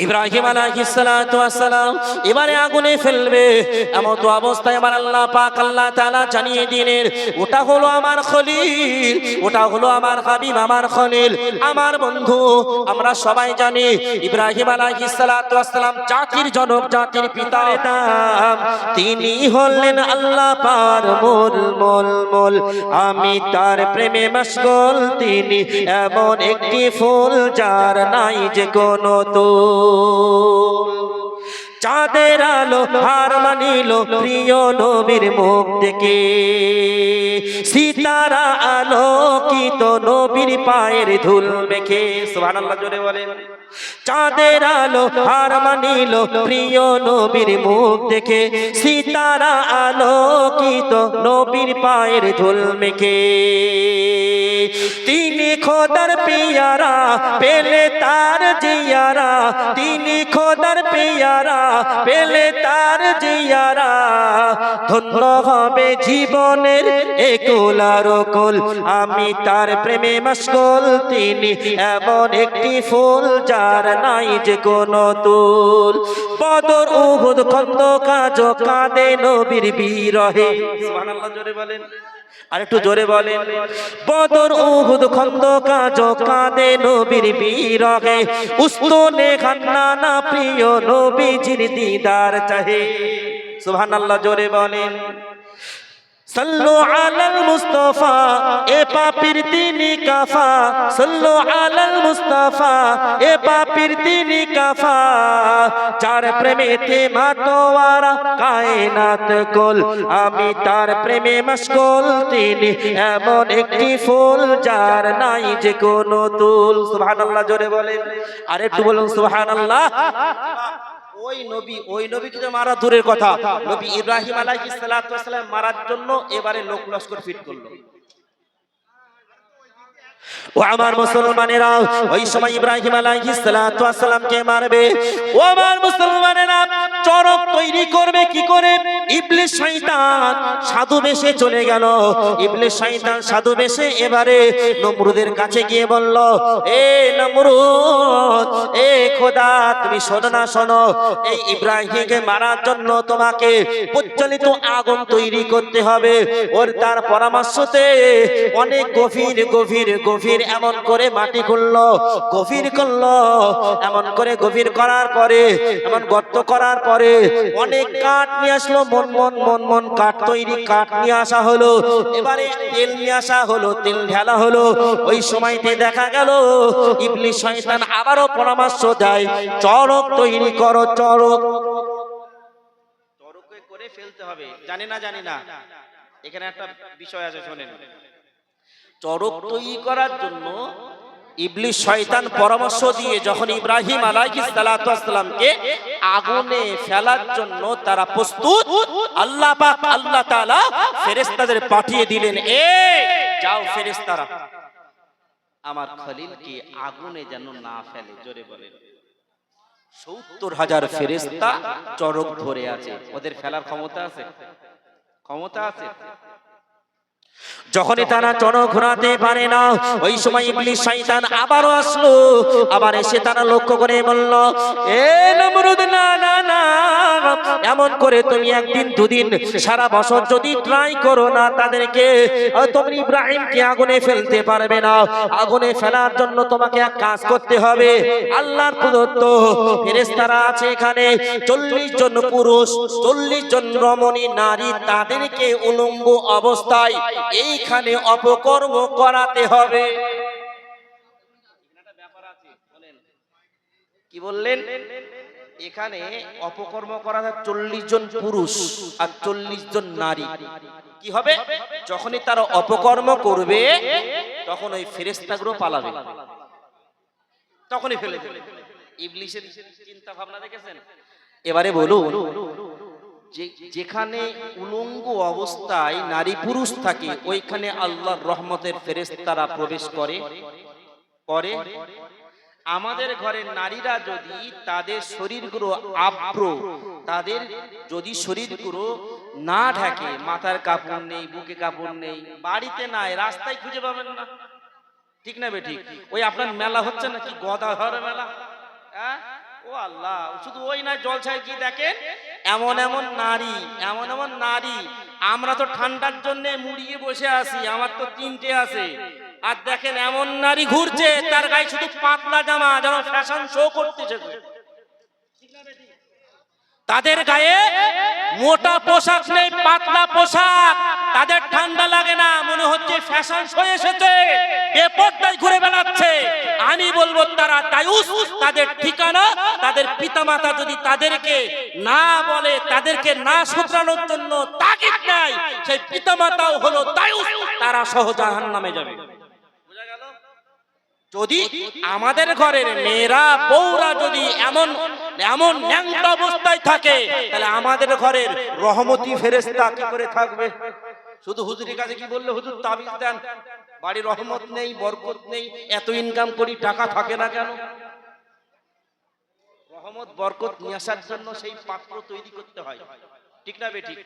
ইব্রাহিম আলাইহিস সালাতু ওয়াস সালাম এবারে আগুনে ফেলবে, এমন তো অবস্থায় এবার আল্লাহ পাক আল্লাহ তাআলা জানিয়ে দিলেন ওটা হলো আমার খলিল, ওটা হলো আমার হাবিব, আমার খলিল, আমার বন্ধু। আমরা সবাই জানি ইব্রাহিম আলাইহিস সালাতু ওয়াস সালাম জাতির জনক, জাতির পিতা, তিনি হলেন আল্লাহ পার মূল। আমি তার প্রেমে মশগুল, তিনি এমন একটি ফুল যার নাই যে কোনো তো। চাঁদের আলো হার মানিল প্রিয় নবীর মুখ দেখে, সিতারা আলোকিত নবীর পায়ের ধুল মেখে। সুবহানাল্লাহ, জোরে বলেন। চাঁদের আলো হার মানিল প্রিয় নবীর মুখ দেখে, সিতারা আলোকিত নবীর পায়ের ধুল মেখে। তিনি খোদার পিয়ারা পেলে তার জিয়ারা, তিনি খোদার পিয়ারা পেলে তার জিয়ারা, ধন্য হবে জীবনের একুল আর কুল। আমি তার প্রেমে মশগুল, তিনি এমন একটি ফুল যার নাই যে কোনো তুল। বদর উহুদ খন্দক আজ কাঁদে নবীর বিরহে। সুবহানাল্লাহ, জোরে বলেন, আর একটু জোরে বলেন। বদর উহুদ খন্দক আজ কাঁদে নবীর বিরহে, উস্তনে খান্নানা প্রিয় নবীজির দিদার চাহে। সুবহানাল্লাহ, জোরে বলেন। সাল্লু আলাল মুস্তাফা, এ পাপীর তিনি কাফা, সাল্লু আলাল মুস্তাফা, এ পাপীর তিনি কাফা, যার প্রেমেতে মাতোয়ারা কায়নাত কুল। আমি তার প্রেমে মশগুল, তিনি এমন একটি ফুল যার নাই যে কোনো তুল। সুবহানাল্লাহ, জোরে বলেন, আর একটু বলুন সুবহানাল্লাহ। ওই নবী কিন্তু মারা দূরের কথা, নবী ইব্রাহিম আলাইহিস সালাতু ওয়াস সালাম মারার জন্য এবারে লোক লস্কর ফিট করলো। ও আমার মুসলমানেরা, ওই সময় ইব্রাহিম আলাইহিস সালাতু ওয়াস সালামকে মারবে। ও আমার মুসলমানেরা, চরক তৈরি করবে কি করে? ইবলিস শয়তান সাধু বেশে চলে গেল। ইবলিস শয়তান সাধু বেশে এবারে নমরুদের কাছে গিয়ে বলল, এ নমরুদ, এ খোদা, তুমি শোনো না, শোনো, এই ইব্রাহিমকে মারার জন্য তোমাকে প্রজ্বলিত আগুন তৈরি করতে হবে। ওর তার পরামর্শতে অনেক গভীর এমন করে মাটি খুললো, গভীর করলো, এমন করে গভীর করার পরে, এমন গর্ত করার পরে অনেক কাঠ নিয়ে আসলো, মন কাঠ তৈরি কাঠ নিয়ে আসা হলো। এবারে তেল নিয়ে আসা হলো, তেল ঢালা হলো। ওই সময়তে দেখা গেল ইবলিস শয়তান আবারও পরামর্শ দেয়, চরক তৈরি করো, চরক করে ফেলতে হবে। জানি না, এখানে একটা বিষয় আছে, শোনেন। চরক তৈরি করার জন্য ইবলিস শয়তান পরামর্শ দিয়ে যখন ইব্রাহিম আলাইহিস সালাতু ওয়াস সালামকে আগুনে ফেলার জন্য তারা প্রস্তুত, আল্লাহ পাক আল্লাহ তাআলা ফেরেশতাদের পাঠিয়ে দিলেন, যাও ফেরেশতারা আমার খলিলকে আগুনে যেন না ফেলে। জোরে বলেন। ৭০,০০০ ফেরেশতা চরক ধরে আছে, ওদের ফেলার ক্ষমতা আছে? যখনই তারা চরক ঘোরাতে পারে না, ওই সময় ইবলিস শয়তান আবারও আসলো। আবার এসে তারা লক্ষ্য করে বলল, এ নমরুদ, না, এমন করে তুমি একদিন দুদিন সারা বছর যদি ট্রাই করো না তাদেরকে, তুমি ইব্রাহিমকে আগুনে ফেলতে পারবে না। আগুনে ফেলার জন্য তোমাকে এক কাজ করতে হবে। আল্লাহর প্রদত্ত ফেরেশতারা আছে এখানে, ৪০ জন পুরুষ, ৪০ জন রমণী নারী, তাদেরকে উলঙ্গ অবস্থায় এইখানে অপকর্ম করাতে হবে। কি বললেন? এখানে অপকর্ম করা ৪০ জন পুরুষ আর ৪০ জন নারী। কি হবে? যখনই তারা অপকর্ম করবে তখন ওই ফেরেশতাগুলো পালাবে, তখনই ফেলে দেবে। ইবলিসের চিন্তা ভাবনা দেখেছেন? এবারে বলুন, যেখানে উলঙ্গ অবস্থায় নারী পুরুষ থাকে ওইখানে আল্লাহর রহমতের ফেরেশতারা প্রবেশ করে। আমাদের ঘরের নারীরা যদি তাদের শরীরগুলো আব্র, তাদের যদি শরীরগুলো না ঢাকে, মাথার কাপড় নেই, বুকে কাপড় নেই, বাড়িতে নাই, রাস্তায় খুঁজে পাবেন না। ঠিক না বে ঠিক? ওই আপনার মেলা হচ্ছে না কি, গদাধর মেলা, ও আল্লাহ, শুধু ওই না, জলসায় কি দেখেন এমন এমন নারী, এমন এমন নারী। আমরা তো ঠান্ডার জন্য মুড়িয়ে বসে আছি, আমার তো 3টে আছে, আর দেখেন এমন নারী ঘুরছে তার গায়ে শুধু পাতলা জামা, যেন ফ্যাশন শো করতেছে। তাদের গায়ে মোটা পোশাক নেই, পাতলা পোশাক, তাদের ঠান্ডা লাগে না, মনে হচ্ছে ফ্যাশন শো এসেছে, বেপরদায় ঘুরে বেড়াচ্ছে। আমি বলবো তারা দায়ুস, তাদের ঠিকানা, তাদের পিতামাতা যদি তাদেরকে না বলে, তাদেরকে না শুধরানোর জন্য তাগিদ নাই, সেই পিতামাতাও হলো দায়ুস, তারা সহ জাহান্নামে যাবে। যদি আমাদের ঘরের মেয়েরা বউরা যদি এমন এমন ন্যাংটা অবস্থায় থাকে, তাহলে আমাদের ঘরের রহমতি ফেরেশতা কি করে থাকবে? শুধু হুজুরের কাছে কি বললে, হুজুর তাবিজ দেন, বাড়ি রহমত নেই, বরকত নেই, এত ইনকাম করি টাকা থাকে না কেন? রহমত বরকত নিয়ে আসার জন্য সেই পাত্র তৈরি করতে হয়, ঠিক না বেঠিক?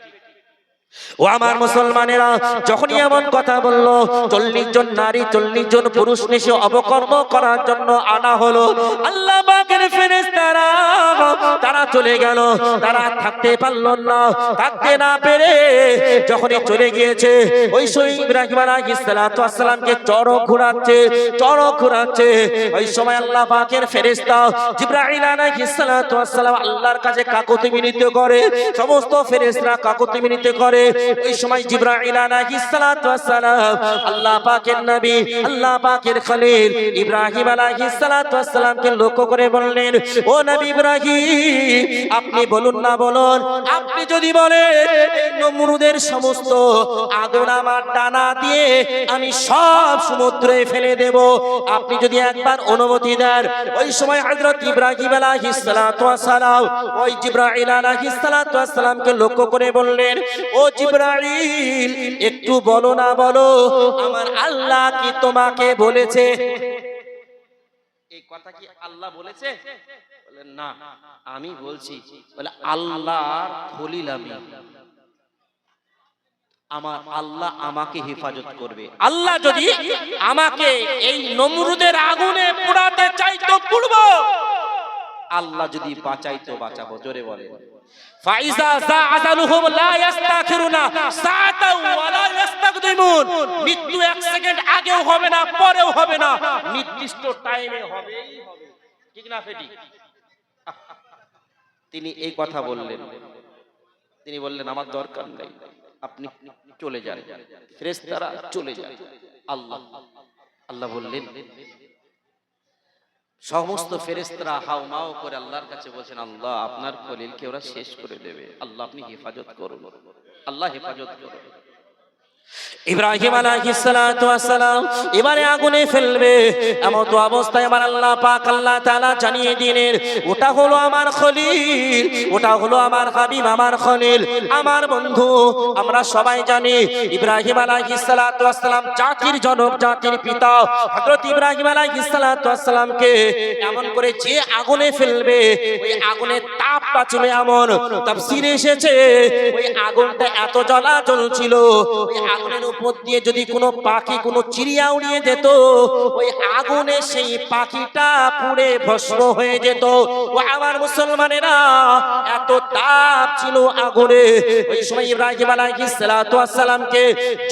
ও আমার মুসলমানেরা, যখনই এমন কথা বলল, 40 জন নারী 40 জন পুরুষ নিয়ে অবকর্ম করার জন্য আনা হলো। আল্লাহ পাকের ফেরেশতারা তারা চলে গেল, তারা থাকতে পারল না, থাকতে না পেরে যখনই চলে গিয়েছে, ওই সময় ইব্রাহিম আলাইহিস সালাতু ওয়াস সালামকে চড়ক ঘোরাচ্ছে। ওই সময় আল্লাহ পাকের ফেরেশতা জিবরাইল আলাইহিস সালাতু ওয়াস সালাম আল্লাহর কাছে কাকুতি মিনতি করে, সমস্ত ফেরেশতারা কাকুতি মিনতি করে। ওই সময় জিবরাইল আলাইহিস সালাতু ওয়াস সালাম আল্লাহ পাকের নবী, আল্লাহ পাকের খলিল ইব্রাহিম আলাইহিস সালাতু ওয়াস সালামকে লক্ষ্য করে বললেন, ও নবী ইব্রাহিম, আপনি বলুন না, বলুন, আপনি যদি বলেন এই নমরুদের সমস্ত আগুন আমার ডানা দিয়ে আমি সব সমুদ্রে ফেলে দেব, আপনি যদি একবার অনুমতি দেন। ওই সময় হযরত ইব্রাহিম আলাইহিস সালাতু ওয়াস সালাম ওই জিবরাইল আলাইহিস সালাতু ওয়াস সালামকে লক্ষ্য করে বললেন, ও জিবরাইল, একটু বলো না, বলো, আমার আল্লাহ কি তোমাকে বলেছে? এই কথা কি আল্লাহ বলেছে? বলেন না, আমি বলছি। বলে আল্লাহর খলিল আমি, আমার আল্লাহ আমাকে হেফাজত করবে। আল্লাহ যদি আমাকে এই নমরুদের আগুনে পোড়াতে চাইতো পুড়বো, আল্লাহ যদি বাঁচাইতো বাঁচাবো। জোরে বলে ফাইজা যাআজালুহুম লা ইস্তাখিরুনা সাআতাও ওয়া লা ইস্তাকদিমুন, মৃত্যু 1 সেকেন্ড আগেও হবে না, পরেও হবে না, নির্দিষ্ট টাইমে হবেই হবে, ঠিক না ফেটি? তিনি এই কথা বললেন, তিনি বললেন আমার দরকার নেই, আপনি চলে যান, ফেরেশতারা চলে যান। আল্লাহ বললেন, সমস্ত ফেরেশতারা হাউমাউ করে আল্লাহর কাছে বলছেন, আল্লাহ আপনার খলিলকে ওরা শেষ করে দেবে, আল্লাহ আপনি হেফাজত করুন, আল্লাহ হেফাজত করুন। ইব্রাহিম আলাইহিস সালাতু ওয়াস সালাম এবারে আগুনে ফেলবে, এমন তো অবস্থায় আমার আল্লাহ পাক আল্লাহ তাআলা জানিয়ে দিলেন, ওটা হলো আমার খলিল, ওটা হলো আমার হাবিব, আমার খলিল, আমার বন্ধু। আমরা সবাই জানি ইব্রাহিম আলাইহিস সালাতু ওয়াস সালাম জাতির জনক, জাতির পিতা। হযরত ইব্রাহিম আলাইহিস সালাতু ওয়াস সালামকে এমন করে যে আগুনে ফেলবে, ওই আগুনের তাপটা ছিল এমন, তাফসীরে এসেছে ওই আগুনটা এত জ্বালা জ্বলছিল, ওই আগুনের উপর দিয়ে যদি কোনো পাখি, কোনো চিড়িয়া উড়িয়ে যেত, ওই আগুনে সেই পাখিটা পুড়ে ভস্ম হয়ে যেত। ও আমার মুসলমানেরা, এত তাপ ছিল আগুনে। ওই সময় ইব্রাহিম আলাইহিস সালাতু ওয়াস সালামকে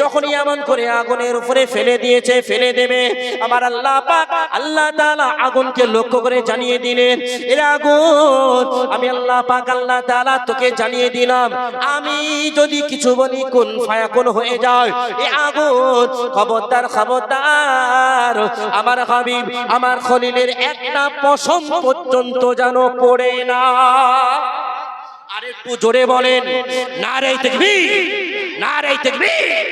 যখনই এমন করে আগুনের উপরে ফেলে দিয়েছে, ফেলে দেবে, আমার আল্লাহ পাক আল্লাহ তাআলা আগুনকে লক্ষ্য করে জানিয়ে দিলেন, এর আগুন, আমি আল্লাহ পাক আল্লাহ তাআলা তোকে জানিয়ে দিলাম, আমি যদি কিছু বলি কুন ফায়াকুন হয়ে যায়, এই আগুন খবরদার, খবরদার, আমার হাবিব, আমার খলিলের একটা পশম পর্যন্ত যেন পড়ে না। আর একটু জোরে বলেন নারে তাকবীর, নারে তাকবীর।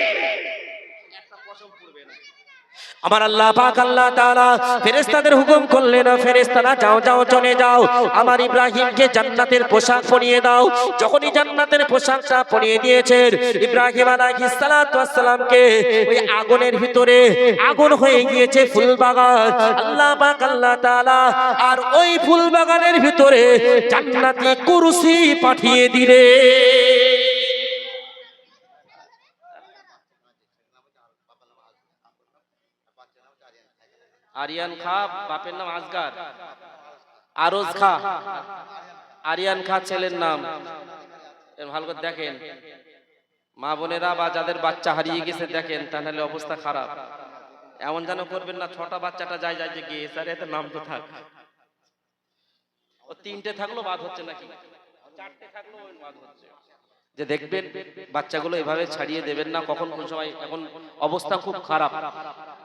আমার আল্লাহ পাক আল্লাহ তাআলা ফেরেশতাদের হুকুম করলেন, ফেরেশতারা যাও যাও চলে যাও, আমার ইব্রাহিমকে জান্নাতের পোশাক পরিয়ে দাও। যখনই জান্নাতের পোশাকটা পরিয়ে দিয়েছেন, ইব্রাহিম আলাইহিস সালাতু ওয়াস সালামকে ওই আগুনের ভিতরে, আগুন হয়ে গিয়েছে ফুল বাগান, আল্লাহ পাক আল্লাহ তাআলা আর ওই ফুল বাগানের ভিতরে জান্নাতি কুরসি পাঠিয়ে দিলেন। আরিয়ান খা, বাপের নাম আজগার, আরজ খা, আরিয়ান খা ছেলের নাম। ভালো করে দেখেন মা বোনেরা, বা যাদের বাচ্চা হারিয়ে গেছে দেখেন, তাহলে অবস্থা খারাপ। এমন যেন করবেন না ছটা বাচ্চাটা যায় যায় যে গিয়ে স্যার এত নাম তো থাক, ও তিনটে থাকলো বাদ হচ্ছে নাকি, চারটে থাকলো বাদ হচ্ছে। যে দেখবেন বাচ্চাগুলো এভাবে ছাড়িয়ে দেবেন না, কখন কোন সময়। এখন অবস্থা খুব খারাপ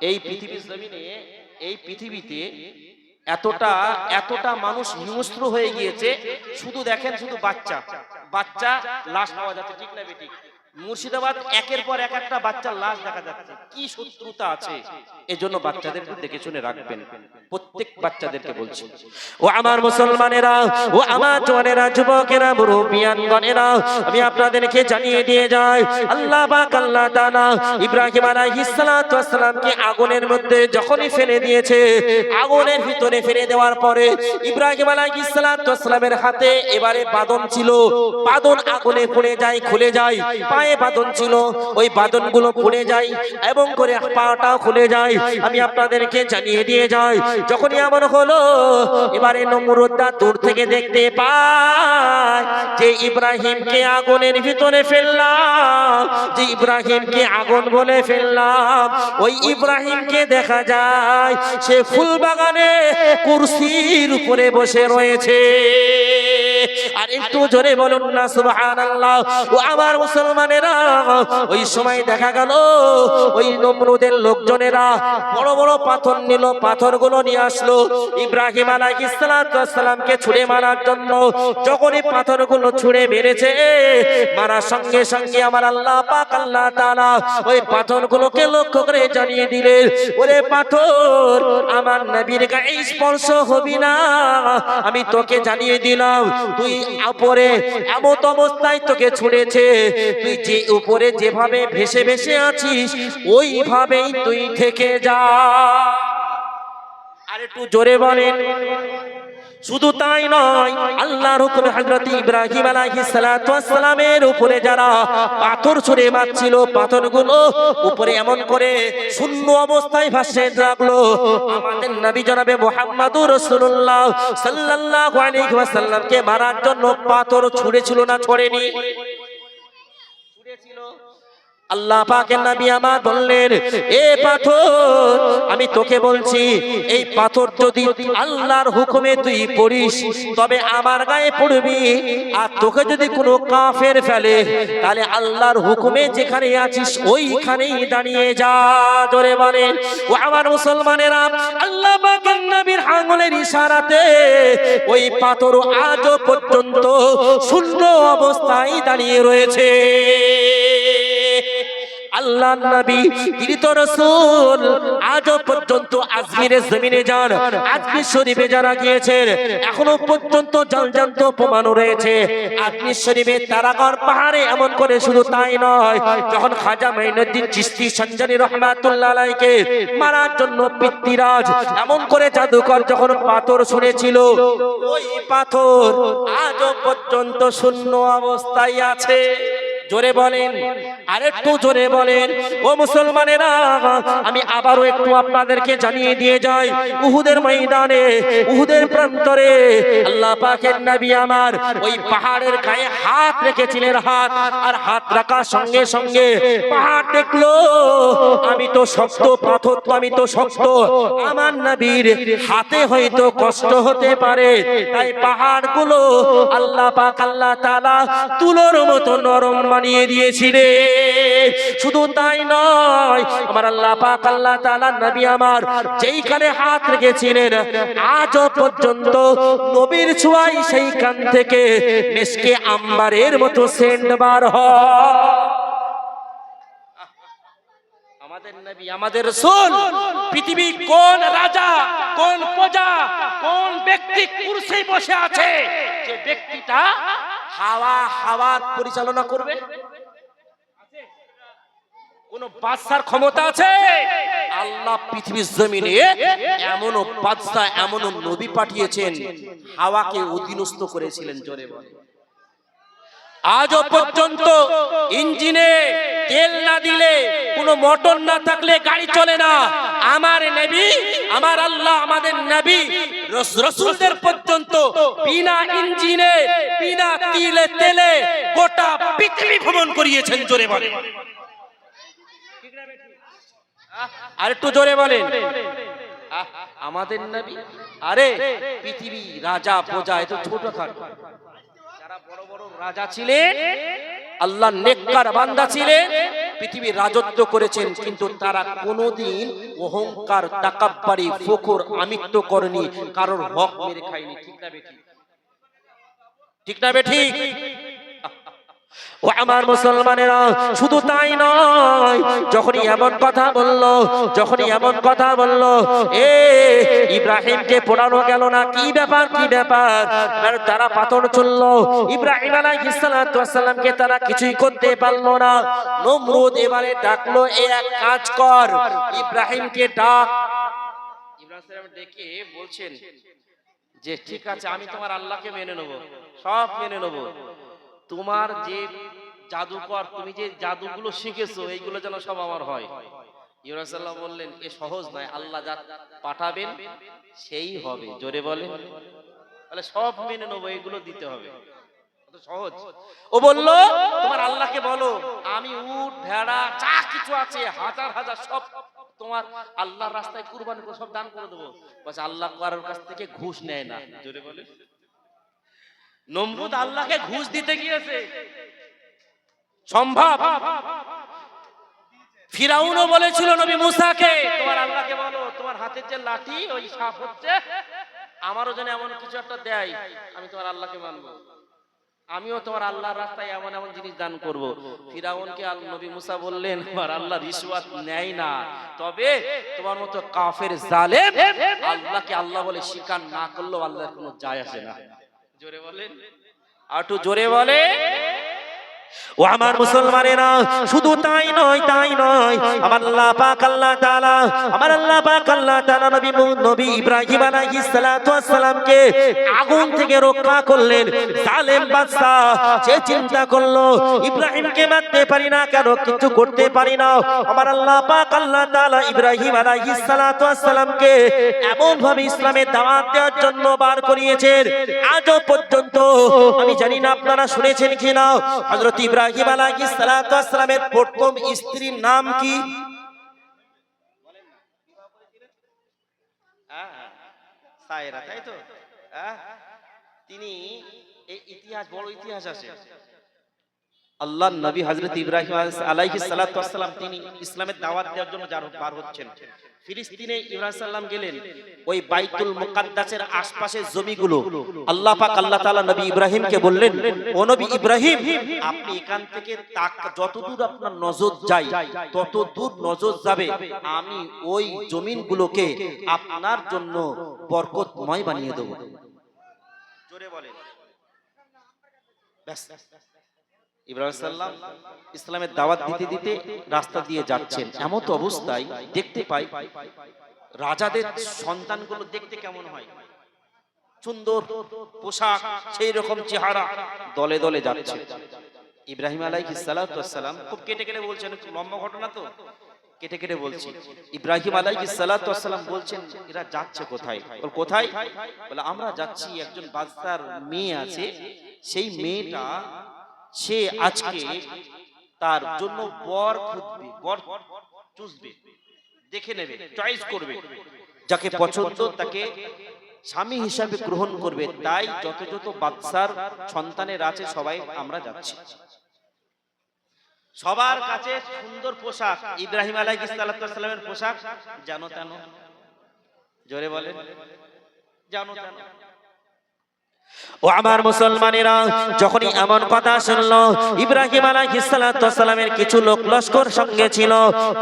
এই পৃথিবীর জমিনে, এই পৃথিবীতে এতটা এতটা মানুষ হিংস্র হয়ে গিয়েছে। শুধু দেখেন, শুধু বাচ্চা বাচ্চা লাশ পাওয়া যাচ্ছে, ঠিক না বেঠিক? মুর্শিদাবাদ একের পর এক একটা বাচ্চার লাশ দেখা যাচ্ছে। কি শত্রুতা আছে! এজন্য বাচ্চাদেরকে দেখে শুনে রাখবেন, প্রত্যেক বাচ্চাদেরকে বলছি। ও আমার মুসলমানেরা, ও আমার জওয়ানেরা, যুবকেরা, মুরব্বিয়ানগণেরা, আমি আপনাদেরকে জানিয়ে দিয়ে যাই, আল্লাহ পাক আল্লাহ তাআলা ইব্রাহিম আলাইহিস সালাতু ওয়াস সালামকে আগুনের মধ্যে যখনই ফেলে দিয়েছে, আগুনের ভিতরে ফেলে দেওয়ার পরে ইব্রাহিম আলাইহিস সালাতু ওয়াস সালামের হাতে এবারে বাঁধন ছিল। বাঁধন আগুনে পড়ে যায়, খুলে যায়। পায়ে বাঁধন ছিল, ওই বাঁধনগুলো পড়ে যায় এবং করে পাটাও খুলে যায়। আমি আপনাদেরকে জানিয়ে দিয়ে যাই, যখনই এমন হলো, এবারে নমরুদরা দূর থেকে দেখতে পায় যে ইব্রাহিমকে আগুনের ভিতরে ফেললাম, যে ইব্রাহিমকে আগুন বলে ফেললাম, ওই ইব্রাহিমকে দেখা যায় সে ফুল বাগানে কুরসির উপরে বসে রয়েছে। আর একটু জোরে বলুন না সুবহানাল্লাহ। ও আমার মুসলমানেরা, ওই সময় দেখা গেল ওই নমরুদের লোকজনেরা বড় বড় পাথর নিল, পাথরগুলো নিয়ে আসলো ইব্রাহিম আলাইহিস সালাতু ওয়াস সালামকে ছুঁড়ে মারার জন্য। যখনই পাথরগুলো ছুঁড়ে মেরেছে, মারার সঙ্গে সঙ্গে আমার আল্লাহ পাক আল্লাহ তাআলা ওই পাথরগুলোকে লক্ষ্য করে জানিয়ে দিলেন, ওরে পাথর, আমার নবীর গায়ে স্পর্শ হবি না। আমি তোকে জানিয়ে দিলাম, তুই উপরে এমন অবস্থায় তোকে ছুঁড়েছে, তুই যে উপরে যেভাবে ভেসে ভেসে আছিস ওইভাবেই তুই থেকে যা। আর একটু জোরে বলেন। শুধু তাই নয়, আল্লাহর হুকুমে হযরত ইব্রাহিম আলাইহিস সালাতু ওয়াস সালামের উপরে যারা পাথর ছুঁড়ে মারছিল, পাথরগুলো উপরে এমন করে শূন্য অবস্থায় ভাসতে লাগলো। আমাদের নবী জনাবে মুহাম্মদুর রাসূলুল্লাহ সাল্লাল্লাহু আলাইহি ওয়াসাল্লামকে মারার জন্য পাথর ছুঁড়েছিল না ছড়েনি? ছুঁড়েছিল। আল্লাহ পাকের নবী আমার বললেন, এ পাথর, আমি তোকে বলছি, এই পাথর যদি আল্লাহর হুকুমে তুই পড়িস তবে আমার গায়ে পড়বি, আর তোকে যদি কোনো কাফের ফেলে তাহলে আল্লাহর হুকুমে যেখানে আছিস ওইখানেই দাঁড়িয়ে যা। জোরে বলেন। ও আমার মুসলমানেরা, আল্লাহ পাকের নবীর আঙ্গুলের ইশারাতে ওই পাথর আজও পর্যন্ত শূন্য অবস্থায় দাঁড়িয়ে রয়েছে। আল্লাহর নবী, তিনি তো রাসূল, আজও পর্যন্ত আজমিরের জমিনে যান, আজমির শরীফে যারা গিয়েছেন এখনো পর্যন্ত জলজান্ত প্রমাণ রয়েছে। আজমির শরীফে তারাগড় পাহাড়ে এমন করে, শুধু তাই নয়, যখন খাজা মাইনুদ্দিন চিশতি সঞ্জানী রহমাতুল্লাহ আলাইহিকে মারার জন্য পৃথ্বীরাজ এমন করে জাদুকর যখন পাথর ছুঁড়েছিল, ওই পাথর আজও পর্যন্ত শূন্য অবস্থায় আছে। জোরে বলেন, আরেকটু জোরে বলেন। ও মুসলমানেরা, আমি আবারও একটু আপনাদেরকে জানিয়ে দিয়ে যাই, উহুদের ময়দানে, উহুদের প্রান্তরে আল্লাহ পাকের নবী আমার ওই পাহাড়ের গায়ে হাত রেখেছিলেন, হাত, আর হাত রাখার সঙ্গে সঙ্গে পাহাড় দেখলো আমি তো শক্ত, পাথর তো আমি তো শক্ত, আমার নবীর হাতে হয়তো কষ্ট হতে পারে, তাই পাহাড়গুলো আল্লাহ পাক আল্লাহ তাআলা তুলোর মতো নরম বানিয়ে দিয়েছিলেন। শুধু তাই নয়, আমার আল্লাহ পাক আল্লাহ তাআলা নবী আমার যেইখানে হাত রেখেছিলেন আজও পর্যন্ত নবীর ছোঁয়ায় সেইখান থেকে মিশকে আম্বারের মতো সেন্ট বার হয়। আমাদের নবী, আমাদের রাসূল, পৃথিবী কোন রাজা, কোন প্রজা, কোন ব্যক্তি কুরসি বসে আছে যে ব্যক্তিটা হাওয়া পরিচালনা করবে? কোন বাদশার ক্ষমতা আছে? আল্লাহ পৃথিবীর জমিনে এমন বাদশা, এমন নবী পাঠিয়েছেন, হাওয়াকে অধীনস্থ করেছিলেন। জোরে বলে। আজও পর্যন্ত ইঞ্জিনে তেল না দিলে, কোনো মোটর না থাকলে গাড়ি চলে না। আমার নবী, আমার আল্লাহ, আমাদের নবী রাসূলদের পর্যন্ত বিনা ইঞ্জিনে বিনা তিলে তেলে গোটা পৃথিবী ভ্রমণ করিয়েছেন। জোরে বলেন, আর একটু জোরে বলেন। আমাদের নবী আরে পৃথিবী রাজা প্রজা এত ছোটখাটো, যারা বড় বড় রাজা ছিলেন, আল্লাহর নেককার বান্দা ছিলেন, পৃথিবীর রাজত্ব করেছেন, কিন্তু তারা কোনোদিন অহংকার, তাকাব্বুরি, ফখর, আমিত্ব করেনি, কারোর হক মেরে খায়নি। ঠিক না বেঠিক? ঠিক না বেঠিক? ও আমার মুসলমানেরা, শুধু তাই নয়, যখনই এমন কথা বলল, ইব্রাহিমকে পোড়ানো গেল না, কি ব্যাপার তারা পাথর চললো, ইব্রাহিম আলাইহিস সালাতু ওয়াস সালামকে তারা কিছুই করতে পারলো না। নমরুদ এবারে ডাকলো, এক কাজ কর, ইব্রাহিমকে ডাক। ইব্রাহিম ডেকে বলছেন যে ঠিক আছে, আমি তোমার আল্লাহকে মেনে নেবো, সব মেনে নেবো, তোমার যে জাদুকর, তুমি যে জাদুগুলো শিখেছো এইগুলো যেন সব আমার হয়। ইব্রাহিম বললেন, এ সহজ নয়, আল্লাহ যা পাঠাবেন সেই হবে। জোরে বলেন, তাহলে সব মেনে নেবো, এগুলো দিতে হবে, সহজ। ও বলল, তোমার আল্লাহকে বলো আমি উট ভেড়া যা কিছু আছে হাজার হাজার সব তোমার আল্লাহর রাস্তায় কুরবানি করে সব দান করে দেবো। বলছে আল্লাহ কারোর কাছ থেকে ঘুষ নেয় না। জোরে বলেন। নমরুদ আল্লাহকে ঘুষ দিতে গিয়েছে, সম্ভব? ফিরাউনও বলেছিল নবী মুসাকে, তোমার আল্লাহকে বলো তোমার হাতের যে লাঠি ওই সাপ হচ্ছে, আমারও যেন এমন কিছু একটা দেয়, আমি তোমার আল্লাহকে মানবো, আমিও তোমার আল্লাহর রাস্তায় এমন এমন জিনিস দান করব। ফিরাউনকে নবী মুসা বললেন, তোমার আল্লাহ রিশওয়াত নেয় না, তবে তোমার মতো কাফের জালেম আল্লাহকে আল্লাহ বলে স্বীকার না করলেও আল্লাহর কোনো যায় আসে না। জোরে বলেন, আর একটু জোরে বলে। ও আমার মুসলমানেরা, শুধু তাই নয়, আমার আল্লাহ পাক আল্লাহ তাআলা নবী ইব্রাহিম আলাইহিস সালাতু ওয়াস সালামকে আগুন থেকে রক্ষা করলেন। জালেম বাদশা সে চিন্তা করলো, ইব্রাহিমকে মারতে পারি না কেন, কিছু করতে পারি না, আমার আল্লাহ পাক আল্লাহ তাআলা ইব্রাহিম আলাইহিস সালাতু ওয়াস সালামকে এমন ভাবে ইসলামের দাওয়াত দেওয়ার জন্য বার করিয়েছেন। আজও পর্যন্ত আমি জানি না আপনারা শুনেছেন কিনা, হযরত ইব্রাহিম আলাইহিস সালাতু ওয়াস সালামের প্রথম স্ত্রীর নাম কি? সায়রা, তাই তো? তিনি এই ইতিহাস, বড় ইতিহাস আছে। আল্লাহর নবী হযরত ইব্রাহিম আলাইহিস সালাতু ওয়াস সালাম তিনি ইসলামের দাওয়াত দেওয়ার জন্য বার হচ্ছেন। ফিলিস্তিনে ইব্রাহিম সাল্লাম গেলেন, ওই বাইতুল মুকাদ্দাসের আশপাশের জমিগুলো আল্লাহ পাক আল্লাহ তাআলা নবী ইব্রাহিমকে বললেন, ও নবী ইব্রাহিম, আপনি এখান থেকে যতদূর আপনার নজর যায় ততদূর নজর যাবে, আমি ওই জমিনগুলোকে আপনার জন্য বরকতময় বানিয়ে দেব। জোরে বলেন। ব্যাস, ইব্রাহিম সাল্লাম ইসলামের দাওয়াত দিতে দিতে রাস্তা দিয়ে যাচ্ছেন, এমন তো অবস্থায় দেখতে পাই রাজাদের সন্তানগুলো দেখতে কেমন হয়, সুন্দর পোশাক, সেই রকম চেহারা, দলে দলে যাচ্ছে। ইব্রাহিম আলাইহিস সালাতু ওয়াস সালাম খুব কেটে কেটে বলছেন, লম্বা ঘটনা তো কেটে কেটে বলছি। ইব্রাহিম আলাইহিস সালাতু ওয়াস সালাম বলছেন, এরা যাচ্ছে কোথায়? কোথায়? বলে আমরা যাচ্ছি, একজন বাদশার মেয়ে আছে, সেই মেয়েটা সে আজকে তার জন্য বর খুঁজবে, বর চুজবে, দেখে নেবে, চয়েস করবে, যাকে পছন্দ তাকে স্বামী হিসাবে গ্রহণ করবে। তাই যত যত বাদশার সন্তানের আছে সবাই আমরা যাচ্ছি। সবার কাছে সুন্দর পোশাক, ইব্রাহিম আলাইহিস সালাতু ওয়াস সালামের পোশাক জানো তেন। জোরে বলেন, জানো তেন। ও আমার মুসলমানেরা, যখনই এমন কথা শুনলো, ইব্রাহিম আলাইহিস সালাতু ওয়াস সালামের কিছু লোক লস্কর সঙ্গে ছিল,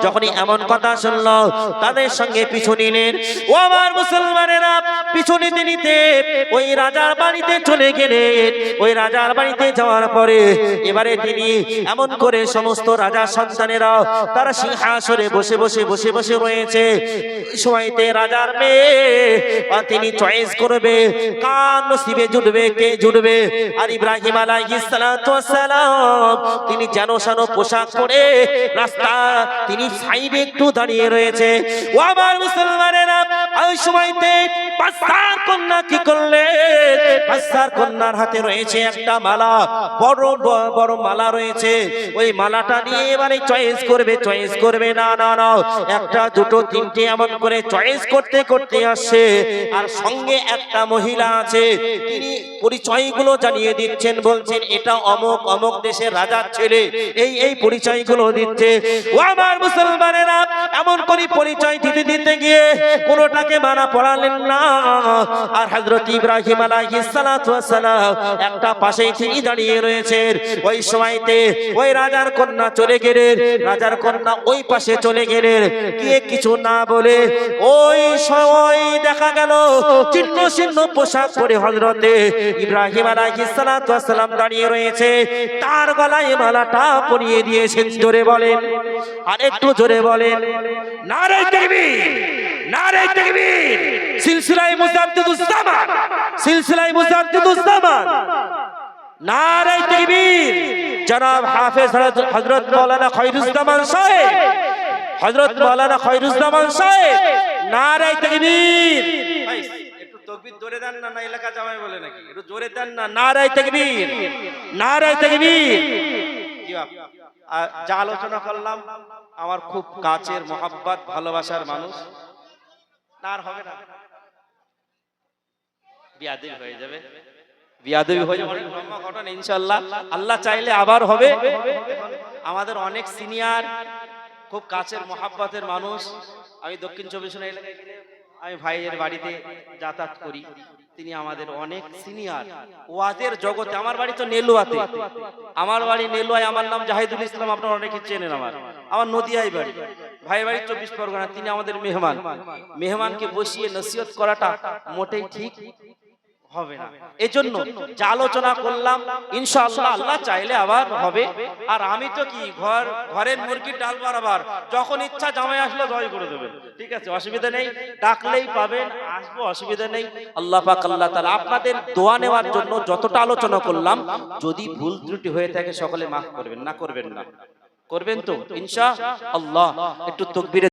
যখনই এমন কথা শুনলো তাদের সঙ্গে পিছু নিলেন। ও আমার মুসলমানেরা, পিছু নিতে নিতে ওই রাজার বাড়িতে চলে গেলেন। ওই রাজার বাড়িতে যাওয়ার পরে এবারে তিনি এমন করে সমস্ত রাজার সন্তানেরা তারা সিংহাসনে বসে বসে বসে বসে রয়েছে। ওই সময়তে রাজার মেয়ে তিনি চয়েস করবে কার নসিবে জুটবে, কে জুটবে। আর ইব্রাহিম আলাইহিস সালাতু ওয়াস সালাম তিনি জানো শানো পোশাক পরে রাস্তা তিনি সাইডে একটু দাঁড়িয়ে রয়েছে। ও আমার মুসলমানেরা, ওই সময়তে বাদশার কন্যা কি করলে, বাদশার কন্যার হাতে রয়েছে একটা মালা, বড় বড় মালা রয়েছে। ওই মালাটা নিয়ে এবারে চয়েস করবে না না না, একটা দুটো তিনটে এমন করে চয়েস করতে করতে আসছে। আর সঙ্গে একটা মহিলা আছে, তিনি পরিচয়গুলো জানিয়ে দিচ্ছেন, বলছেন এটা অমুক অমুক দেশের রাজার ছেলে, এই পরিচয়গুলো দিচ্ছে। ও আমার মুসলমানেরা, এমন করে পরিচয় দিতে দিতে গিয়ে কোনোটাকে মানা পড়ালেন না। আর হযরত ইব্রাহিম আলাইহিস সালাতু ওয়াস সালাম একটা পাশেই তিনি দাঁড়িয়ে রয়েছেন। ওই সময়তে ওই রাজার কন্যা চলে গেলেন, রাজার কন্যা ওই পাশে চলে গেলেন, গিয়ে কিছু না বলে ওই সময় দেখা গেল ছিন্ন ছিন্ন পোশাক পরে হযরতে ইব্রাহিম আলাইহিস সালাতু ওয়াস সালাম দাঁড়িয়ে রয়েছে, তার গলায় মালাটা পরিয়ে দিয়েছেন। জোরে বলেন, আর একটু জোরে বলেন, নারে তাকবীর, নারে তাকবীর। সিলসিলায়ে মুজাদ্দিদুস জামান, সিলসিলায়ে মুজাদ্দিদুস জামান, নারে তাকবীর। জনাব হাফেজ হযরত মাওলানা খয়রুজ্জামান সাহেব, হযরত মাওলানা খয়রুজ্জামান সাহেব, নারে তাকবীর। একটু তাকবীর জোরে দেন না, না এলাকা জামাই বলে নাকি, একটু জোরে দেন না, নারে তাকবীর, নারে তাকবীর। জি বাপ, যা আলোচনা করলাম আমার খুব কাছের মহব্বত ভালোবাসার মানুষ, না আর হবে না, বিয়াদবি হয়ে যাবে, বিয়াদবি হয়ে যাবে, লম্বা ঘটনা ইনশাআল্লাহ, আল্লাহ চাইলে আবার হবে। আমাদের অনেক সিনিয়র, খুব কাছের মহব্বতের মানুষ। আমি দক্ষিণ 24 পরগনা এলাকায় গেলে আমি ভাইয়ের বাড়িতে যাতায়াত করি, তিনি আমাদের অনেক সিনিয়র ওয়াজের জগতে। আমার বাড়ি তো নেলুয়াতে, আমার বাড়ি নেলুয়ায়, আমার নাম জাহিদুল ইসলাম, আপনারা অনেকে চেনেন। আমার নদিয়ায় বাড়ি, ভাইয়ের বাড়ি 24 পরগনা। তিনি আমাদের মেহমান, মেহমানকে বসিয়ে নসিহত করাটা মোটেই ঠিক হবে না। এজন্য যা আলোচনা করলাম ইনশাআল্লাহ আল্লাহ চাইলে আবার হবে। আর আমি তো কি ঘরের মুরগি ডাল বারাবার, যখন ইচ্ছা জামাই আসলে জয় করে দেবেন, ঠিক আছে, অসুবিধা নেই, ডাকলেই পাবেন, আসবো, অসুবিধা নেই। আল্লাহ পাক আল্লাহ তাআলা আপনাদের দোয়া নেওয়ার জন্য যতটা আলোচনা করলাম, যদি ভুল ত্রুটি হয়ে থাকে সকলে মাফ করবেন, না করবেন না, করবেন তো ইনশাআল্লাহ। একটু তাকবীর